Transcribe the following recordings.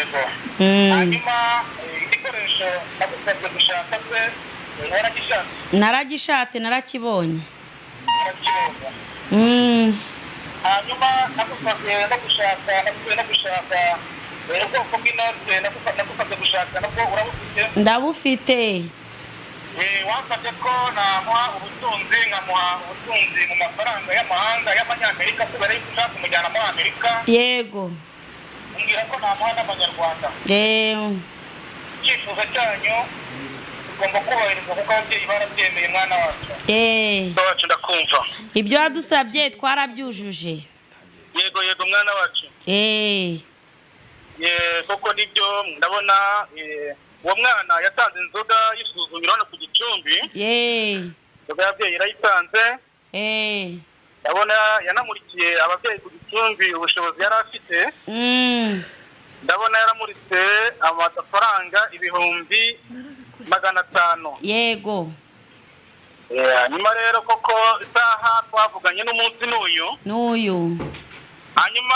yego hanyuma igikoresho nagusabye gushaka se naragishatse narakibonye hanyuma nagusabye no gushaka ubwoko bw'inote nagusabye gushaka nabwo urabufite ndabufite wansabye ko namuha ubutunzi nkamuha ubutunzi mu mafaranga y'amahanga y'amanyamerika kubera yuko ushaka kumujyana muri Amerika yego umbwira ko namuha n'amanyarwanda icyifuzo cyanyu ugomba kubahiriza kuko ababyeyi barabyemeye mwana wacu wacu ndakumva ibyo wadusabye twarabyujuje yego mwana wacu koko nibyo ndabona uwo mwana yatanze inzoga y'isuzumiro hano ku Gicumbi inzoga y'ababyeyi irayitanze ndabona yanamurikiye ababyeyi ku Gicumbi ubushobozi yari afite ndabona yaramuritse amafaranga 500 yego nyuma rero koko isaha twavuganye n'umunsi n'uyu hanyuma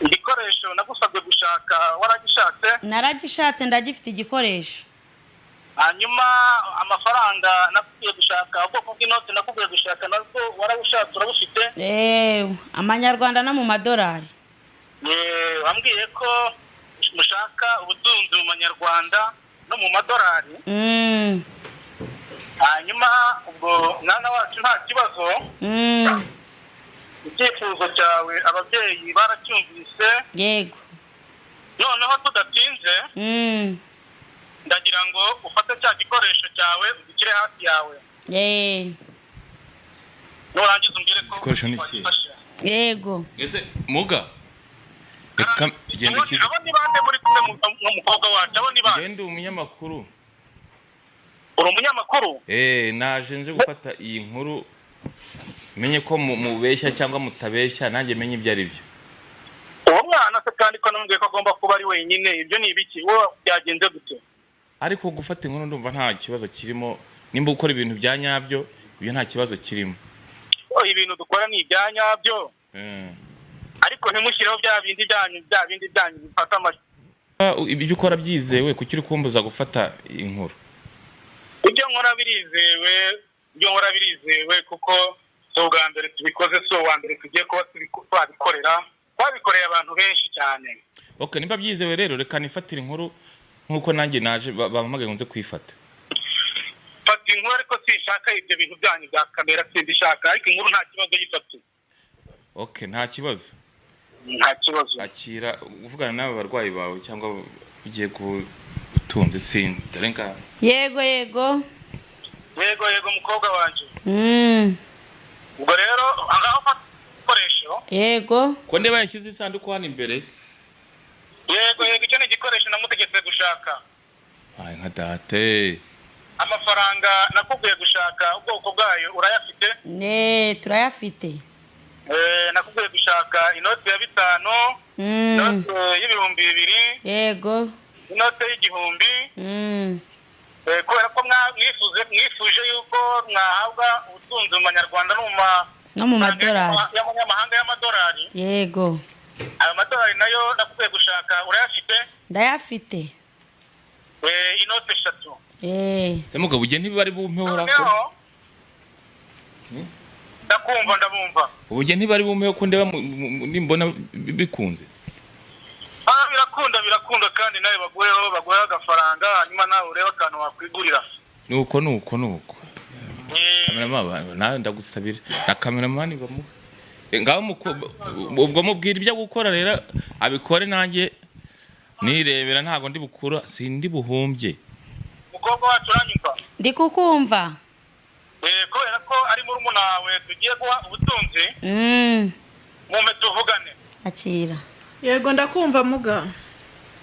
igikoresho nagusabye gushaka waragishatse naragishatse ndagifite igikoresho hanyuma amafaranga nakubwiye gushaka ubwoko bw'inote nakubwiye gushaka nabwo warabushatse urabufite amanyarwanda no mu madolari wambwiye ko mushaka ubutunzi mu manyarwanda no mu madolari hanyuma ubwo mwana wacu nta kibazo icyifuzo cyawe ababyeyi baracyumvise yego noneho tudatinze ndagira ngo ufate cya gikoresho cyawe ugishyire hafi yawe nurangiza umbwire ko igikoresho ni iki yego ese muga reka genda kiza abo ni bande muri kumwe n'umukobwa wacu abo ni bande genda umunyamakuru uri umunyamakuru naje nje gufata iyi nkuru menye ko mubeshya cyangwa mutabeshya nanjye menye ibyo ari byo uwo mwana se kandi ko namubwiye ko agomba kuba ari wenyine ibyo ni ibiki wowe byagenze gute ariko gufata inkuru ndumva nta kibazo kirimo nimba ukora ibintu bya nyabyo ibyo nta kibazo kirimo ibintu dukora ni ibya nyabyo ariko ntimushyireho bya bindi byanyu bifata amajwi ibyo ukora byizewe kuki uri kumbuza gufata inkuru ibyo nkora birizewe kuko si ubwa mbere tubikoze si uwa mbere tugiye kuba twabikoreye abantu benshi cyane nimba byizewe rero reka nifatire inkuru nk'uko nanjye naje bampamagaye nze kwifata fata inkuru ariko sinshaka ibyo bintu byanyu bya kamera simbishaka ariko inkuru nta kibazo yifate nta kibazo akira uvugana n'aba barwayi bawe cyangwa ugiye gutunze sinzi dore ngaho yego mukobwa wanjye ubwo rero angaho fata igikoresho yego ko ndeba yashyize isanduku hano imbere yego icyo ni igikoresho namutegetse gushaka nka date amafaranga nakubwiye gushaka ubwoko bwayo urayafite turayafite nakubwiye gushaka inoti ya 5 inoti y'ibihumbi 2 yego inoti y'igihumbi kubera ko mwifuje yuko mwahabwa ubutunzi mu manyarwanda no mu madolari y'amanyamahanga y'amadolari yego ayo madolari nayo nakubwiye gushaka urayafite ndayafite inoti 3 se mugabo ugiye ntibari bumpeho rako ndabumva ubugiye ntibari bumpeho ko ndeba nimbona bikunze birakunda kandi nawe baguheho agafaranga hanyuma nawe ureba akantu wakwigurira nuko nawe ndagusabira na kameramani bamuha ngaho ubwo mubwira ibyo gukora rero abikore nanjye nirebera ntago ndi bukura sindi buhumbye mukobwa wacu uranyumva ndi kukumva kubera ko ari muri murumuna wawe tugiye guha ubutunzi mume tuvugane akira yego ndakumva muga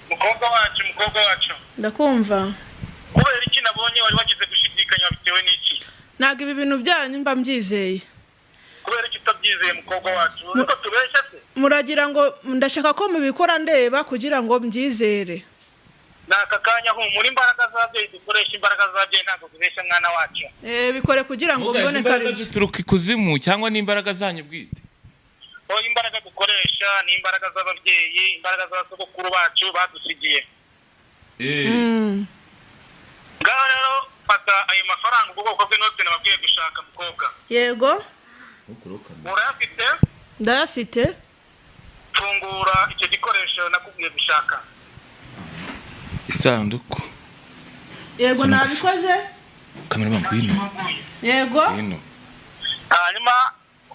mukobwa wacu ndakumva kubera iki nabonye wari wagize gushidikanya bitewe n'iki ntago ibi bintu byanyu mba mbyizeye kubera iki utabyizeye mukobwa wacu niko tubeshya se muragira ngo ndashaka ko mubikora ndeba kugira ngo mbyizere naka kanya humura imbaraga z'ababyeyi dukoresha imbaraga z'ababyeyi ntabwo zibeshya mwana wacu bikore kugira ngo mbone kare zituruka ikuzimu cyangwa n'imbaraga zanyu bwite imbaraga dukoresha ni imbaraga z'ababyeyi, imbaraga z'abasogokuru bacu badusigiye. Ngaho rero fata ayo mafaranga ubwoko bw'inote nababwiye gushaka mukobwa. Yego. Urayafite? Ndayafite. Fungura icyo gikoresho nakubwiye gushaka. Isanduku. Yego nabikoze. Kameraman ngwino. Yego. Ngwino. Hanyuma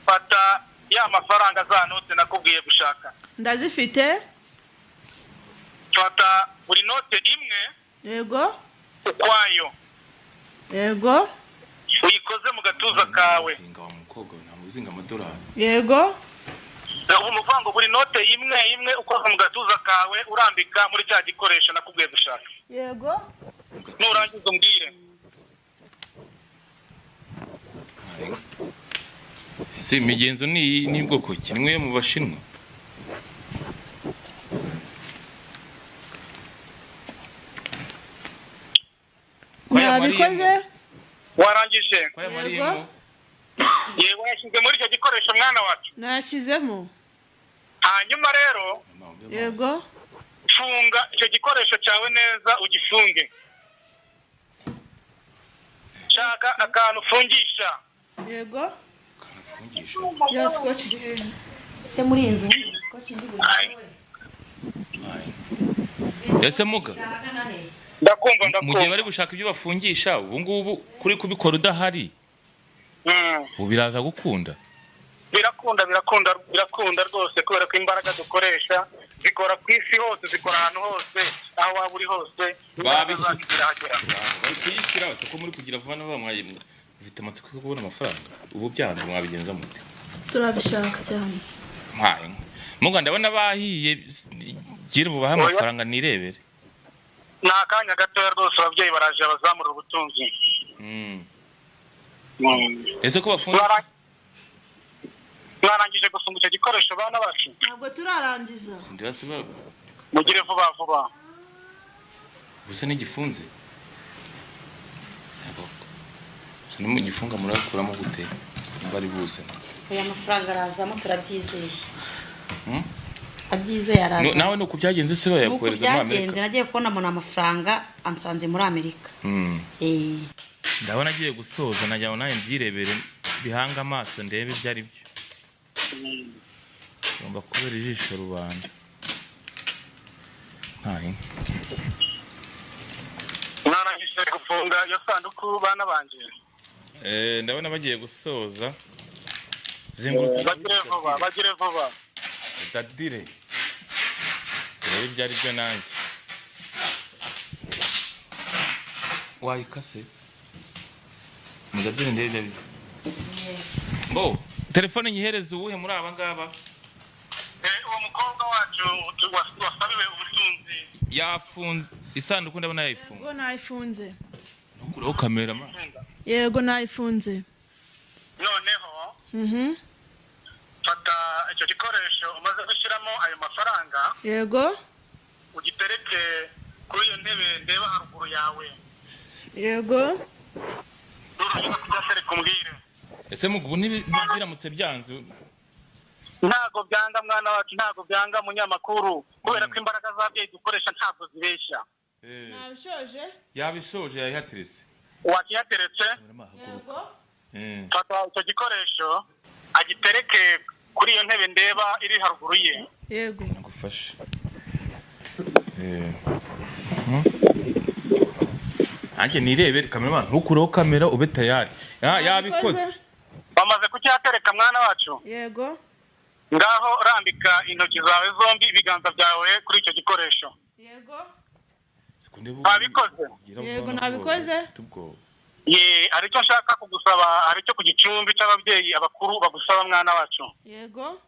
fata ya mafaranga za note nakubwiye gushaka. Ndazifite. Fata buri note imwe. Yego. Ukwayo. Yego. Uyikoze mu gatuza kawe. Singa wa mukobwa ntamuzinga amadolari. Yego. Umuvango buri note imwe ukoze mu gatuza kawe urambika muri cya gikoresho nakubwiye gushaka. Yego. Nurangiza umbwire. Ese imigenzo ni bwoko ki? Nimwe yo mu Bashinwa. Nabikoze. Warangije? Kwa Mariyemo. Yego yashyize muri icyo gikoresho mwana wacu. Nashyizemo. Hanyuma rero Yego. funga icyo gikoresho cyawe neza ugifunge. Shaka akantu ufungisha. Yego. Fungisha. Ya scotch. Se muri inzu scotch ndi Ese muga. Ndakumva. Mu gihe bari gushaka ibyo bafungisha ubu ngubu kuri kubikora udahari. Ubu biraza gukunda. Birakunda rwose kubera ko imbaraga dukoresha zikora ku isi hose, zikora ahantu hose, aho waba uri hose. Babishyira bari kuyishyira ko muri kugira vuba n'abamwaye ufite amatsiko yo kubona amafaranga. Ubu byanze mwabigenza mute? Turabishaka cyane. Mpaye. Muga ndabona bahiye gira mu baha amafaranga nirebere. Nta kanya gatoya rwose ababyeyi baraje bazamura ubutunzi. Ese ko bafunze Mwarangije gufunga icyo gikoresho bana bacu? Ntabwo turarangiza. Ndibasaba Mugire vuba. Gusa n'igifunze. Sino mu gifunga murakuramo gute? Bari buze. aya mafaranga arazamo turabyizeye. Abyizeye araza. Nawe nuko byagenze se bayakohereza muri Amerika. Byagenze nagiye kubona mu amafaranga ansanze muri Amerika. Ndabona agiye gusoza najyaho naye mbyirebere bihanga amaso ndebe byari byo. Ngomba kubera ijisho rubanda. Hai. Narangije gufunga iyo sanduku bana banje. Ndabona bagiye gusoza. Zengurutse bagire vuba. Dadire. Rero byari byo nanjye. Wayikase. Mudadire ndebe byo. Bo, telefone nyihereze uwuhe muri aba ngaba? Uwo mukobwa wacu wasabiwe ubutunzi. Yafunze. Isanduku ndabona yayifunze. Yego nayifunze. Nukuraho kamera ma. Yego nayifunze. Noneho. Fata icyo gikoresho umaze gushyiramo ayo mafaranga. Yego. Ugitereke kuri iyo ntebe ndeba haruguru yawe. Yego. Urashaka kugatereka umbwire. Ese mugubu ntibiramutse byanze. Ntago byanga mwana wacu, ntago byanga munyamakuru, kubera ko imbaraga z'ababyeyi dukoresha ntabwo zibeshya. Nabishoje? Yabishoje yahateretse. Wakihateretse? Yego. Fata icyo gikoresho agitereke kuri iyo ntebe ndeba iri haruguru ye. Yego. Nagufashe. Anje nirebere kamera ntukureho kamera ube tayari. Yabikoze. Bamaze kucyatereka mwana wacu? Yego. Ngaho rambika intoki zawe zombi ibiganza byawe kuri icyo gikoresho. Yego. Babikoze? Yego nabikoze. Aricyo nshaka kugusaba, aricyo ku gicumbi cy'ababyeyi abakuru bagusaba mwana wacu. Yego.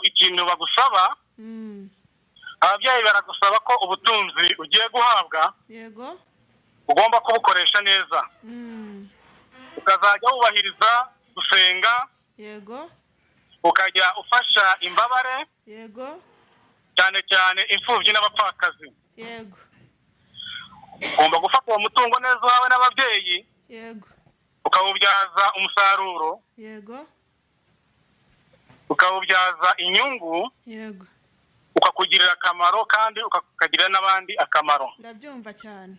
Ikintu bagusaba, ababyeyi baragusaba ko ubutunzi ugiye guhabwa. Yego. Ugomba kubukoresha neza. Ukazajya wubahiriza gusenga. Yego. Ukajya ufasha imbabare. Yego. Cyane cyane imfubyi n'abapfakazi. Yego. Ugomba gufata uwo mutungo neza wawe n'ababyeyi. Yego. Ukawubyaza umusaruro. Yego. ukawubyaza inyungu yego ukakugirira akamaro kandi ukakagirira n'abandi akamaro. ndabyumva cyane.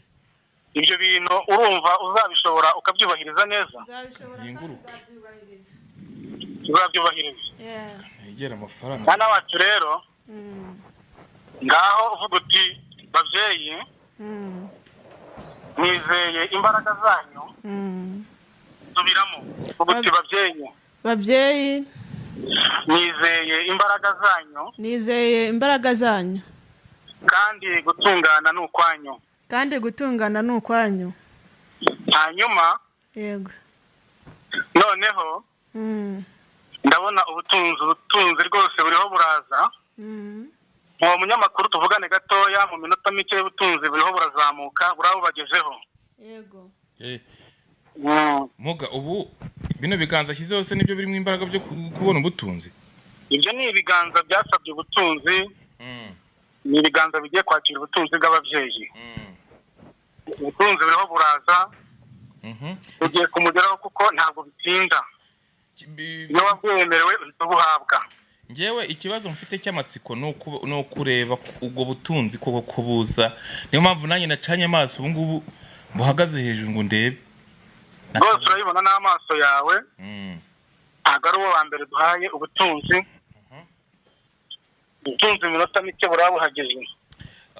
Ibyo bintu urumva uzabishobora ukabyubahiriza neza? Nzabishobora kandi nzabyubahiriza. Uzabyubahiriza. Yegera amafaranga. Mwana wacu rero ngaho uvuga uti babyeyi nizeye imbaraga zanyu. Subiramo uvuga uti babyeyi nizeye imbaraga zanyu. Nizeye imbaraga zanyu. Kandi gutungana ni ukwanyu. Kandi gutungana ni ukwanyu. Hanyuma yego noneho ndabona ubutunzi rwose buriho buraza. Uwo munyamakuru tuvugane gatoya mu minota mike ubutunzi buriho burazamuka burabubagezeho. Yego Muga ubu bino biganza ashyizeho se nibyo birimo imbaraga byo kubona ubutunzi? Ibyo ni ibiganza byasabye ubutunzi. Ni ibiganza bigiye kwakira ubutunzi bw'ababyeyi. Ubutunzi buriho buraza. Ugiye kumugeraho kuko ntabwo bitinda. Iyo wabwemerewe uhita ubuhabwa. Ngewe ikibazo mfite cy'amatsiko no kureba ubwo butunzi koko kubuza. Niyo mpamvu nanjye nacanye amaso ubu ngubu buhagaze hejuru ngo ndebe. Rwose urabibona n'amaso yawe. Ntabwo ari uwo wa mbere duhaye ubutunzi. Ubutunzi mu minota mike burabuhageze.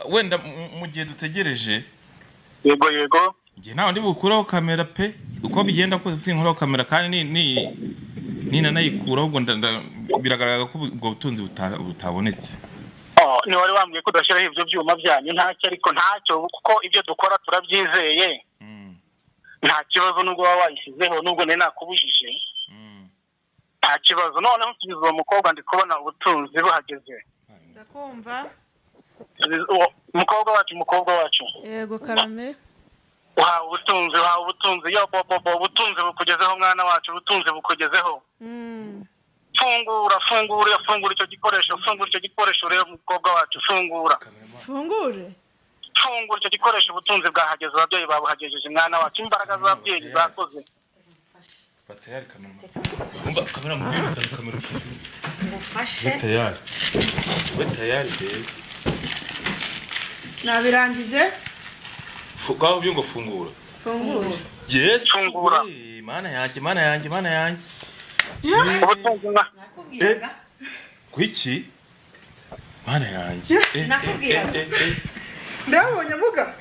Wenda mu gihe dutegereje. Yego ngiye nawe ndi bukuraho kamera pe uko bigenda kose sinkuraho kamera kandi ni nanayikuraho ubwo biragaragara ko ubwo butunzi butabonetse. Ni wari wambwiye ko udashyiraho ibyo byuma byanyu ntacyo ariko ntacyo kuko ibyo dukora turabyizeye. Nta kibazo nubwo waba wayishyizeho nubwo nari nakubujije. Nta kibazo noneho tubize uwo mukobwa ndi kubona ubutunzi buhageze. Ndakumva. Umukobwa wacu. Yego Karame. Uhawe ubutunzi yo bobo ubutunzi bukugezeho mwana wacu ubutunzi bukugezeho. Fungura icyo gikoresho rero umukobwa wacu fungura. Fungure icyo gikoresho ubutunzi bwahageze ababyeyi babuhagejeje mwana wacu imbaraga z'ababyeyi zakoze. Batayari kamera. Umva kamera mubwiriza kamera. Mufashe. Batayari nabirangije. Fugaho byo ngo fungura. Yes fungura. Mana yanjye. Ubutunzi nakubwiraga. Kwiki? Mana yanjye. Nakubwiraga. Ndabonye muga.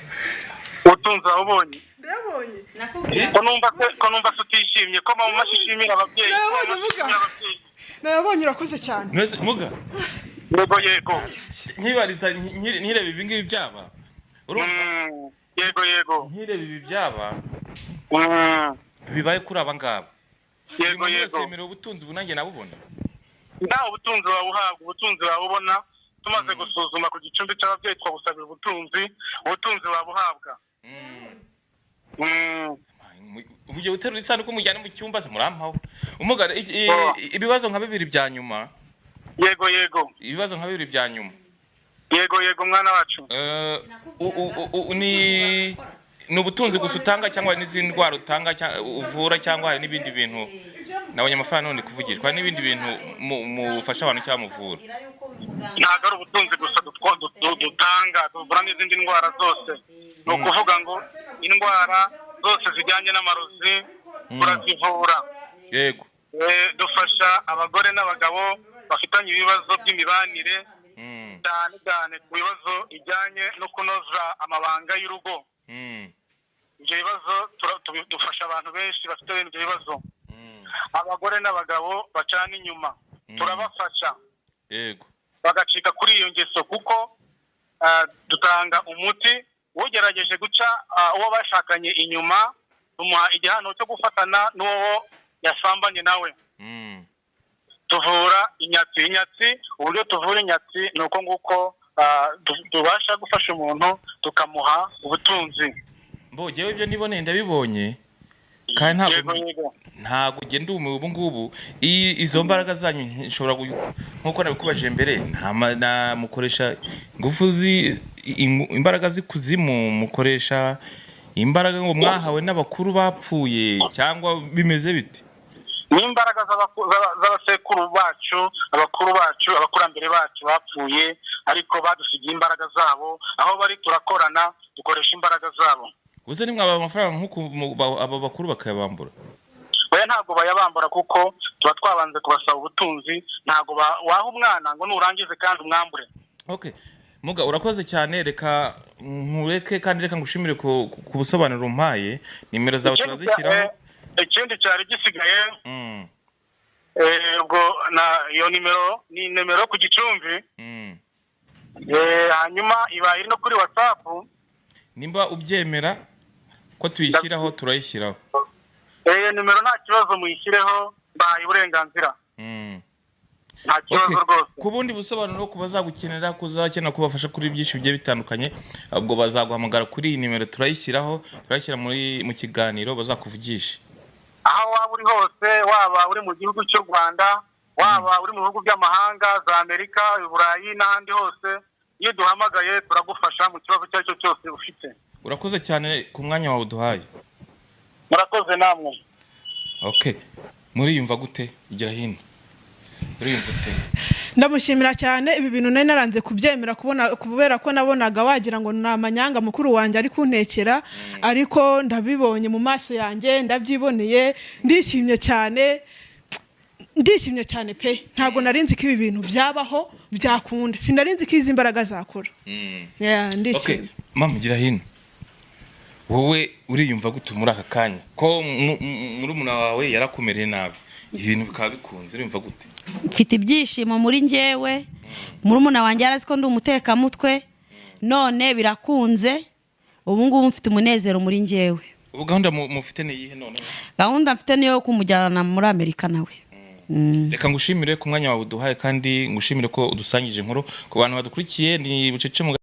Ubutunzi wabonye. Ndabonye. Nakubwiraga. Ko numva tutishimye ko mama mashishimira ababyeyi. Nabonye urakoze cyane. Mwese muga. Yego. Nkibariza nkirebe ibi ngibi byaba. Yego. Nkirebe ibi byaba. Bibaye kuri aba ngaba. Yego. Semera ubutunzi bunange nabubona. Nda ubutunzi wabuhabwa ubutunzi wabubona tumaze gusuzuma ku gicumbi cy'ababyeyi twagusabira ubutunzi wabuhabwa. Umujye uterura isanduku mujyane mu cyumba se murampaho. Umugara ibibazo nka bibiri bya nyuma. Yego. Ibibazo nka bibiri bya nyuma. Yego mwana wacu. Ni ubutunzi gusa utanga cyangwa n'izindi ndwara utanga uvura cyangwa hari n'ibindi bintu nabonye amafaranga none kuvugishwa n'ibindi bintu mufasha abantu cyangwa muvura. Ntabwo ari ubutunzi gusa dutanga tuvura n'izindi ndwara zose. Ni ukuvuga ngo indwara zose zijyanye n'amarozi turazivura. Yego. Dufasha abagore n'abagabo bafitanye ibibazo by'imibanire cyane ku bibazo ijyanye no kunoza amabanga y'urugo. Ibyo bibazo dufasha abantu benshi bafite ibyo bibazo. Abagore n'abagabo bacana inyuma turabafasha. Yego. Bagacika kuri iyo ngeso kuko dutanga umuti ugerageje guca uwo bashakanye inyuma tumuha igihano cyo gufatana n'uwo yasambanye nawe. Tuvura inyatsi uburyo tuvura inyatsi ni uko nguko tubasha gufasha umuntu tukamuha ubutunzi. Mbogewe ibyo nibone ndabibonye kandi ntabwo ugenda ubu ngubu izo mbaraga zanyu nshobora nkuko nabikubajije mbere mukoresha ingufu imbaraga zikuzimu mukoresha imbaraga ngo mwahawe n'abakuru bapfuye cyangwa bimeze bite? n'imbaraga z'abasekuru bacu, abakuru bacu, abakurambere bacu bapfuye ariko badusigiye imbaraga zabo, aho bari turakorana dukoresha imbaraga zabo. uze nimwaba amafaranga nk'uko abo bakuru bakayabambura? Oya, ntabwo bayabambura kuko tuba twabanze kubasaba ubutunzi, ntabwo waha umwana ngo nurangize kandi umwambure. Okay, Muga urakoze cyane, reka nkureke kandi reka ngushimire ku busobanuro umpaye. Nimero zawe turazishyiraho. Ikindi cyari gisigaye ubwo na iyo nimero ni nimero ku Gicumbi, hanyuma iba iri no kuri WhatsApp. Nimba ubyemera ko tuyishyiraho turayishyiraho. Nimero nta kibazo muyishyireho, bahaye uburenganzira. Nta kibazo rwose. Ku bundi busobanuro ku bazagukenera, kuzakenera kubafasha kuri byinshi bigiye bitandukanye, ubwo bazaguhamagara kuri iyi nimero turayishyiraho, turayishyira mu kiganiro bazakuvugisha. Aho waba uri hose, waba uri mu gihugu cy'u Rwanda, waba uri mu bihugu by'amahanga za Amerika, Burayi n'ahandi hose, iyo duhamagaye turagufasha mu kibazo icyo ari cyo cyose ufite. Urakoze cyane ku mwanya wawe uduhaye. Murakoze namwe. Okay, muriyumva gute? Igira hino. Muriyumva gute? Ndamushimira cyane, ibi bintu nari naranze kubyemera kubera ko nabonaga wagira ngo ni amanyanga mukuru wanjye ari kuntekera, ariko ndabibonye mu maso yanjye, ndabyiboneye, ndishimye cyane pe. Ntabwo narinzi ko ibi bintu byabaho byakunda, sinarinzi ko izi imbaraga zakora. Ndishimye. Okay, mama gira hino. Wowe uriyumva gute muri aka kanya ko murumuna wawe yarakumereye nabi, ibintu bikaba bikunze, uriyumva gute? Mfite ibyishimo muri njyewe, murumuna wanjye yarazi ko ndi umutekamutwe, none birakunze, ubu ngubu mfite umunezero muri njyewe. Ubu gahunda mufite ni iyihe none? Gahunda mfite niyo kumujyana muri Amerika nawe. Reka ngushimire ku mwanya wawe uduhaye kandi ngushimire ko udusangije inkuru ku bantu badukurikiye. Ni Bucece